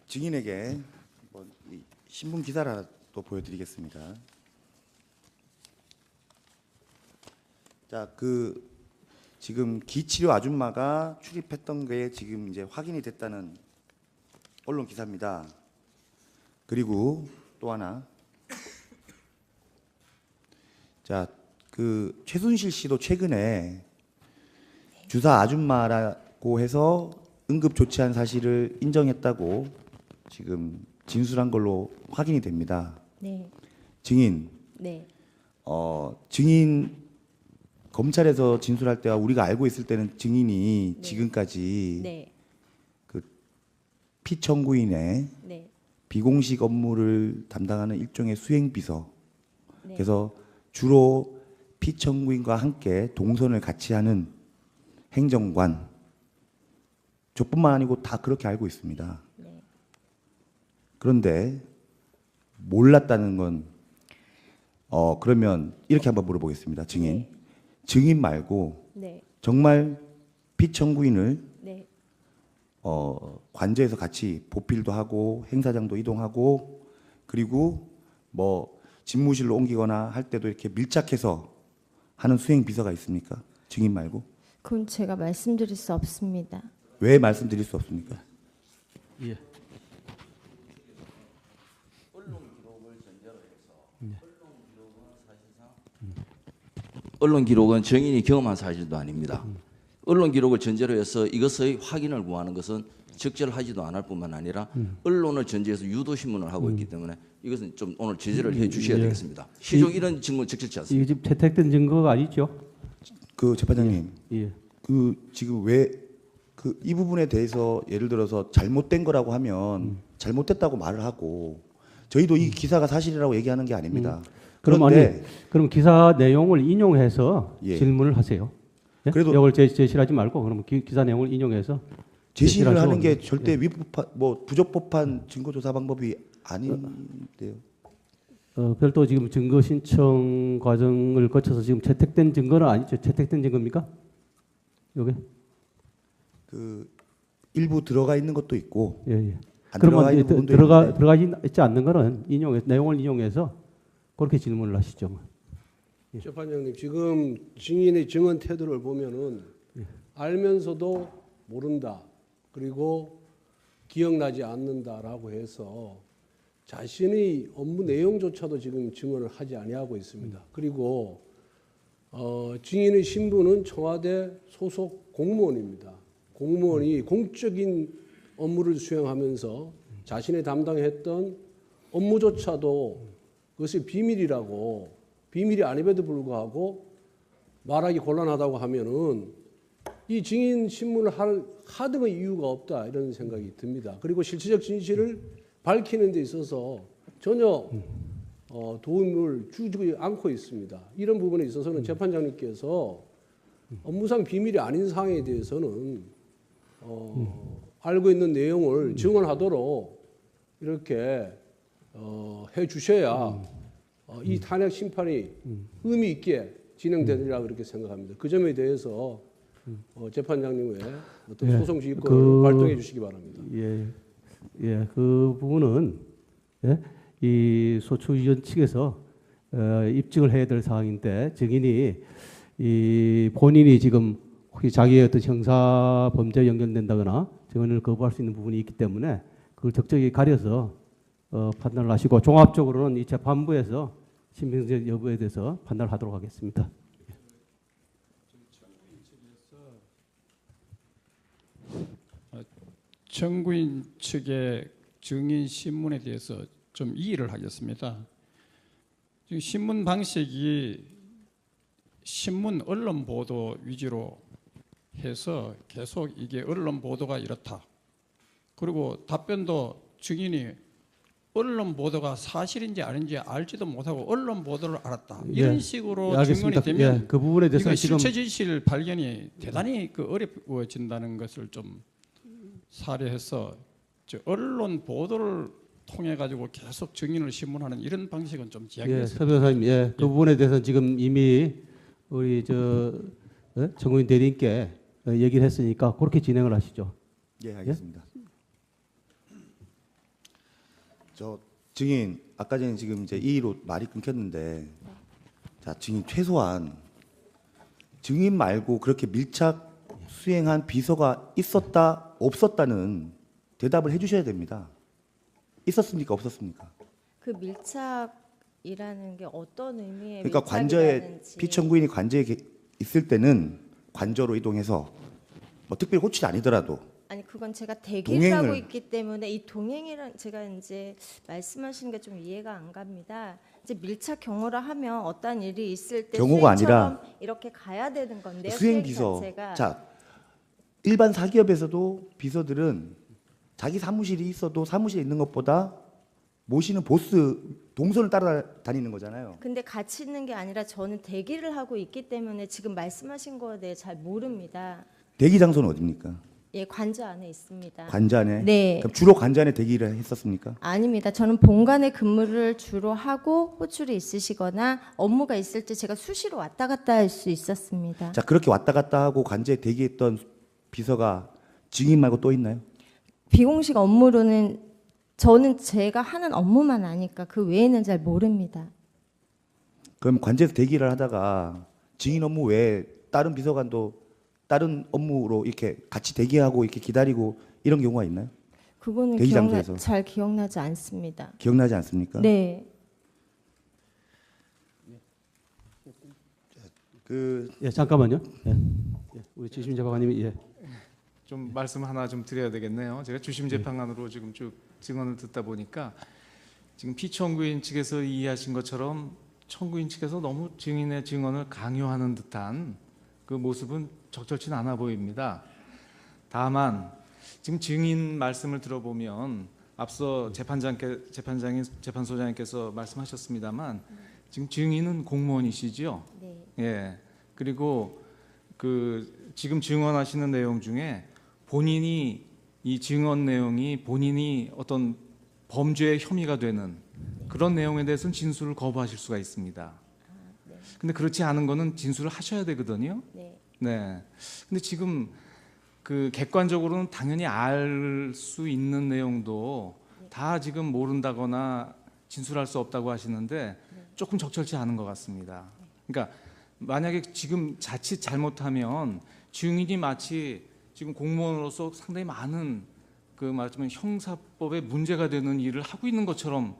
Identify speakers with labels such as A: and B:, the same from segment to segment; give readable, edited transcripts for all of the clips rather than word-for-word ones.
A: 증인에게 이 신문 기사라도 보여드리겠습니다. 자, 지금 기치료 아줌마가 출입했던 게 지금 이제 확인이 됐다는 언론 기사입니다. 그리고 또 하나, 자, 최순실 씨도 최근에 주사 아줌마라고 해서 응급 조치한 사실을 인정했다고 지금 진술한 걸로 확인이 됩니다.
B: 네.
A: 증인,
B: 네.
A: 증인 검찰에서 진술할 때와 우리가 알고 있을 때는 증인이
B: 네.
A: 지금까지
B: 네.
A: 피청구인의
B: 네.
A: 비공식 업무를 담당하는 일종의 수행비서.
B: 네.
A: 그래서 주로 피청구인과 함께 동선을 같이 하는 행정관. 저뿐만 아니고 다 그렇게 알고 있습니다.
B: 네.
A: 그런데 몰랐다는 건 그러면 이렇게 한번 물어보겠습니다. 증인.
B: 네.
A: 증인 말고
B: 네.
A: 정말 피청구인을
B: 네.
A: 관저에서 같이 보필도 하고 행사장도 이동하고 그리고 뭐 집무실로 옮기거나 할 때도 이렇게 밀착해서 하는 수행 비서가 있습니까? 증인 말고?
B: 그건 제가 말씀드릴 수 없습니다.
A: 왜 말씀드릴 수 없습니까?
C: 예.
D: 언론 기록은 증인이 경험한 사실도 아닙니다. 언론 기록을 전제로 해서 이것의 확인을 구하는 것은 적절하지도 않을 뿐만 아니라 언론을 전제해서 유도 신문을 하고 있기 때문에 이것은 좀 오늘 제재를 해 주셔야 되겠습니다. 시종 이런 증거 적절치 않습니다.
C: 이게 지금 채택된 증거가 아니죠?
A: 재판장님,
C: 예.
A: 지금 왜 이 부분에 대해서 예를 들어서 잘못된 거라고 하면 잘못됐다고 말을 하고 저희도 이 기사가 사실이라고 얘기하는 게 아닙니다. 그런데
C: 그럼 기사 내용을 인용해서
A: 예.
C: 질문을 하세요. 예?
A: 그래도-
C: 이걸 제시하지 말고 그럼 기사 내용을 인용해서
A: 제시를
C: 제시를
A: 하는 게
C: 하시면-
A: 절대 위법한 부적법한 증거 조사 방법이 아닌데요.
C: 별도 지금 증거 신청 과정을 거쳐서 지금 채택된 증거는 아니죠? 채택된 증거입니까? 요게?
A: 일부 들어가 있는 것도 있고
C: 예, 예.
A: 안 들어가 있는 부분도 있는데
C: 들어가 있지 않는 거는 내용을 인용해서 그렇게 질문을 하시죠.
E: 재판장님, 지금 증인의 증언 태도를 보면은 알면서도 모른다, 그리고 기억나지 않는다라고 해서 자신의 업무 내용조차도 지금 증언을 하지 아니하고 있습니다. 그리고 증인의 신분은 청와대 소속 공무원입니다. 공무원이 공적인 업무를 수행하면서 자신이 담당했던 업무조차도 그것이 비밀이 아님에도 불구하고 말하기 곤란하다고 하면은 이 증인 신문을 하등의 이유가 없다, 이런 생각이 듭니다. 그리고 실체적 진실을 밝히는 데 있어서 전혀 도움을 주지 않고 있습니다. 이런 부분에 있어서는 재판장님께서 업무상 비밀이 아닌 사항에 대해서는 알고 있는 내용을 증언하도록 이렇게 해 주셔야 이 탄핵 심판이 의미 있게 진행되리라 그렇게 생각합니다. 그 점에 대해서 재판장님의 어떤
C: 예.
E: 소송 지휘권을 발동해 주시기 바랍니다.
C: 예, 예, 그 부분은 예? 이 소추위원 측에서 입증을 해야 될 사항인데 증인이 본인이 지금 혹시 자기의 어떤 형사 범죄에 연결된다거나 증언을 거부할 수 있는 부분이 있기 때문에 그걸 적절히 가려서 판단을 하시고 종합적으로는 이 재판부에서 신빙성 여부에 대해서 판단을 하도록 하겠습니다.
F: 청구인 측의 증인 신문에 대해서 좀 이의를 하겠습니다. 지금 신문 방식이 신문 언론 보도 위주로 해서 계속 이게 언론 보도가 이렇다. 그리고 답변도 증인이 언론 보도가 사실인지 아닌지 알지도 못하고 언론 보도를 알았다. 이런
C: 예.
F: 식으로
C: 예, 알겠습니다.
F: 증언이 되면
C: 예, 그 부분에 대해서
F: 이거
C: 지금
F: 실체 진실 발견이 대단히 어려워진다는 것을 좀 사례해서 언론 보도를 통해 가지고 계속 증인을 신문하는 이런 방식은 좀
C: 예,
F: 지양했습니다.
C: 서 변호사님, 예, 그 부분에 대해서 지금 이미 우리 정우인 대리인께 얘기를 했으니까 그렇게 진행을 하시죠.
A: 예, 알겠습니다. 저 증인 아까 전에 지금 이제 이의로 말이 끊겼는데 자 증인 최소한 증인 말고 그렇게 밀착 수행한 비서가 있었다 없었다는 대답을 해주셔야 됩니다. 있었습니까 없었습니까?
B: 그 밀착이라는 게 어떤 의미의
A: 그러니까 관저에
B: 밀착이라는지.
A: 피청구인이 관저에 있을 때는 관저로 이동해서 뭐 특별히 호출이 아니더라도
B: 아니 그건 제가 대기를 하고
A: 동행을-
B: 있기 때문에 이 동행이란 제가 이제 말씀하시는 게 좀 이해가 안 갑니다. 이제 밀착 경호를 하면 어떤 일이 있을 때
A: 경호가
B: 수행처럼 이렇게 가야 되는 건데요.
A: 수행 비서
B: 자체가.
A: 자 일반 사기업에서도 비서들은 자기 사무실이 있어도 사무실에 있는 것보다 모시는 보스 동선을 따라다니는 거잖아요.
B: 근데 같이 있는 게 아니라 저는 대기를 하고 있기 때문에 지금 말씀하신 거에 대해 잘 모릅니다.
A: 대기 장소는 어디입니까?
B: 예, 관저 안에 있습니다.
A: 관저 안에?
B: 네.
A: 그럼 주로 관저 안에 대기를 했었습니까?
B: 아닙니다. 저는 본관에 근무를 주로 하고 호출이 있으시거나 업무가 있을 때 제가 수시로 왔다 갔다 할 수 있었습니다.
A: 자 그렇게 왔다 갔다 하고 관저에 대기했던 비서가 증인 말고 또 있나요?
B: 비공식 업무로는 저는 제가 하는 업무만 아니까 그 외에는 잘 모릅니다.
A: 그럼 관저에서 대기를 하다가 증인 업무 외에 다른 비서관도 다른 업무로 이렇게 같이 대기하고 이렇게 기다리고 이런 경우가 있나요?
B: 그거는
A: 대기 장소에서.
B: 잘 기억나지 않습니다.
A: 기억나지 않습니까?
B: 네.
A: 그
C: 예, 잠깐만요. 예. 예, 우리 주심 재판관님이 예.
G: 좀 말씀 하나 좀 드려야 되겠네요. 제가 주심 재판관으로 지금 쭉 증언을 듣다 보니까 지금 피청구인 측에서 이해하신 것처럼 청구인 측에서 너무 증인의 증언을 강요하는 듯한 그 모습은 적절치는 않아 보입니다. 다만 지금 증인 말씀을 들어보면 앞서 재판소장님께서 말씀하셨습니다만 지금 증인은 공무원이시죠.
B: 네.
G: 예. 그리고 그 지금 증언하시는 내용 중에 본인이 이 증언 내용이 본인이 어떤 범죄의 혐의가 되는 그런 내용에 대해서는 진술을 거부하실 수가 있습니다. 근데 그렇지 않은 거는 진술을 하셔야 되거든요.
B: 네.
G: 네. 근데 지금 그 객관적으로는 당연히 알 수 있는 내용도 다 지금 모른다거나 진술할 수 없다고 하시는데 조금 적절치 않은 것 같습니다. 그러니까 만약에 지금 자칫 잘못하면 증인이 마치 지금 공무원으로서 상당히 많은 그 말하자면 형사법에 문제가 되는 일을 하고 있는 것처럼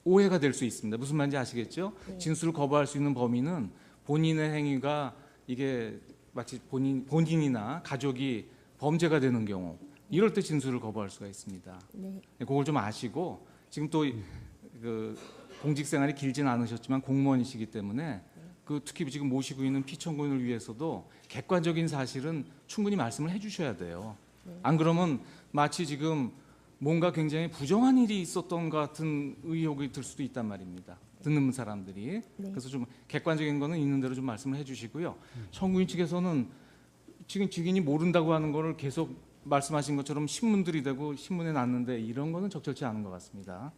G: 오해가 될 수 있습니다. 무슨 말인지 아시겠죠? 진술을 거부할 수 있는 범위는 본인의 행위가 이게 마치 본인이나 가족이 범죄가 되는 경우 이럴 때 진술을 거부할 수가 있습니다.
B: 네.
G: 그걸 좀 아시고 지금 또 그 공직 생활이 길지는 않으셨지만 공무원이시기 때문에 그 특히 지금 모시고 있는 피청구인을 위해서도 객관적인 사실은 충분히 말씀을 해주셔야 돼요. 안 그러면 마치 지금 뭔가 굉장히 부정한 일이 있었던 것 같은 의혹이 들 수도 있단 말입니다. 듣는 사람들이.
B: 네.
G: 그래서 좀 객관적인 거는 있는 대로 좀 말씀을 해주시고요. 청구인 측에서는 지금 증인이 모른다고 하는 거를 계속 말씀하신 것처럼 신문들이 되고 신문에 났는데 이런 거는 적절치 않은 것 같습니다.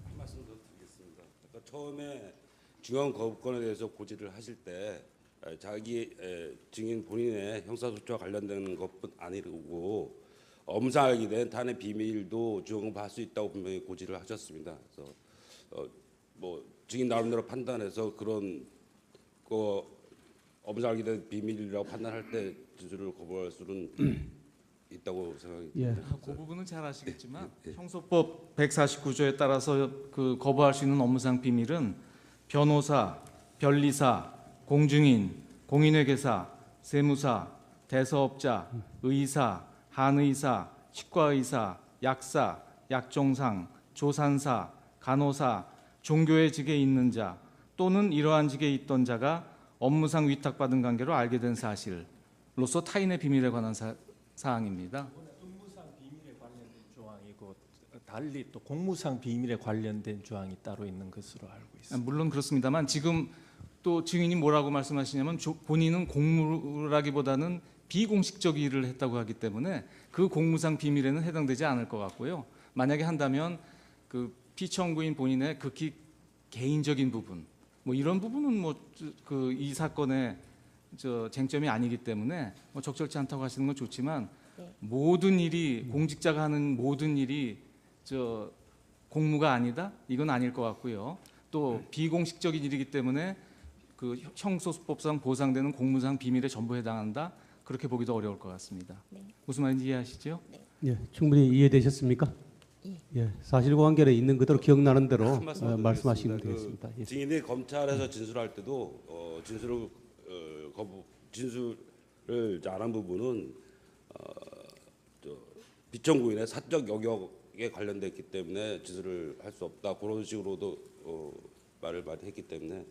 H: 한 말씀 더 드리겠습니다. 그러니까 처음에 증언 거부권에 대해서 고지를 하실 때 자기 증인 본인의 형사소추와 관련된 것뿐 아니고 엄사하게 된 탄핵 비밀도 증언할 수 있다고 분명히 고지를 하셨습니다. 그래서 뭐 증인 나름대로 판단해서 그런 거 엄사하게 된 비밀이라고 판단할 때 진술을 거부할 수는 있다고 생각이
C: 예.
H: 듭니다.
G: 그 부분은 잘 아시겠지만 형소법 149조에 따라서 그 거부할 수 있는 업무상 비밀은 변호사, 변리사, 공증인, 공인회계사, 세무사, 대서업자, 의사, 한의사, 치과의사, 약사, 약종상, 조산사, 간호사, 종교의 직에 있는 자 또는 이러한 직에 있던 자가 업무상 위탁받은 관계로 알게 된 사실로서 타인의 비밀에 관한 사항입니다.
I: 업무상 비밀에 관련된 조항이고 달리 또 공무상 비밀에 관련된 조항이 따로 있는 것으로 알고 있습니다.
G: 물론 그렇습니다만 지금 또 증인이 뭐라고 말씀하시냐면 본인은 공무라기보다는 비공식적 일을 했다고 하기 때문에 그 공무상 비밀에는 해당되지 않을 것 같고요. 만약에 한다면 그 피청구인 본인의 극히 개인적인 부분, 뭐 이런 부분은 뭐 그 이 사건의 쟁점이 아니기 때문에 뭐 적절치 않다고 하시는 건 좋지만
B: 네.
G: 모든 일이 공직자가 하는 모든 일이 저 공무가 아니다? 이건 아닐 것 같고요. 또 비공식적인 일이기 때문에 그 형소수법상 보상되는 공무상 비밀에 전부 해당한다. 그렇게 보기도 어려울 것 같습니다.
B: 네.
G: 무슨 말인지 이해하시죠?
C: 예, 충분히 이해되셨습니까? 예, 사실관계는 있는 그대로 기억나는 대로
H: 한 말씀만 더
C: 말씀하시면
H: 드리겠습니다.
C: 되겠습니다. 예.
H: 증인이 검찰에서 진술할 때도 진술을 안 한 부분은 비청구인의 사적 영역에 관련됐기 때문에 진술을 할 수 없다, 그런 식으로도 말을 많이 했기 때문에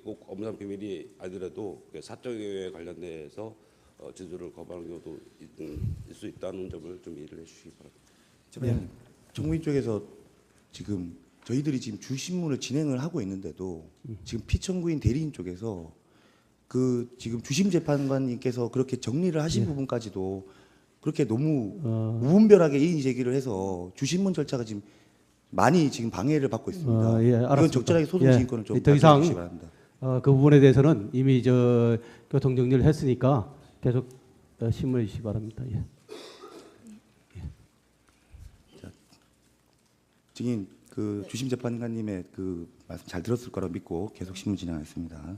H: 꼭 업무상 비밀이 아니더라도 사적 영역에 관련돼서 진술을 거부하는 경우도 있을 수 있다는 점을 좀 이해를 해주시기 바랍니다.
A: 재판장님, 정무인 쪽에서 지금 저희들이 지금 주신문을 진행을 하고 있는데도 지금 피청구인 대리인 쪽에서 그 지금 주심 재판관님께서 그렇게 정리를 하신 부분까지도 그렇게 너무 무분별하게 이의 제기를 해서 주신문 절차가 지금 많이 지금 방해를 받고 있습니다.
C: 예,
A: 이건
C: 알았습니다.
A: 적절하게 소송
C: 예,
A: 진행권을 좀
C: 더 이상
A: 주시기 바랍니다.
C: 그 부분에 대해서는 이미 저 교통 정리를 했으니까 계속 신문해 주시기 바랍니다. 예.
A: 증인 그 주심 재판관님의 그 말씀 잘 들었을 거라 믿고 계속 신문 진행하겠습니다.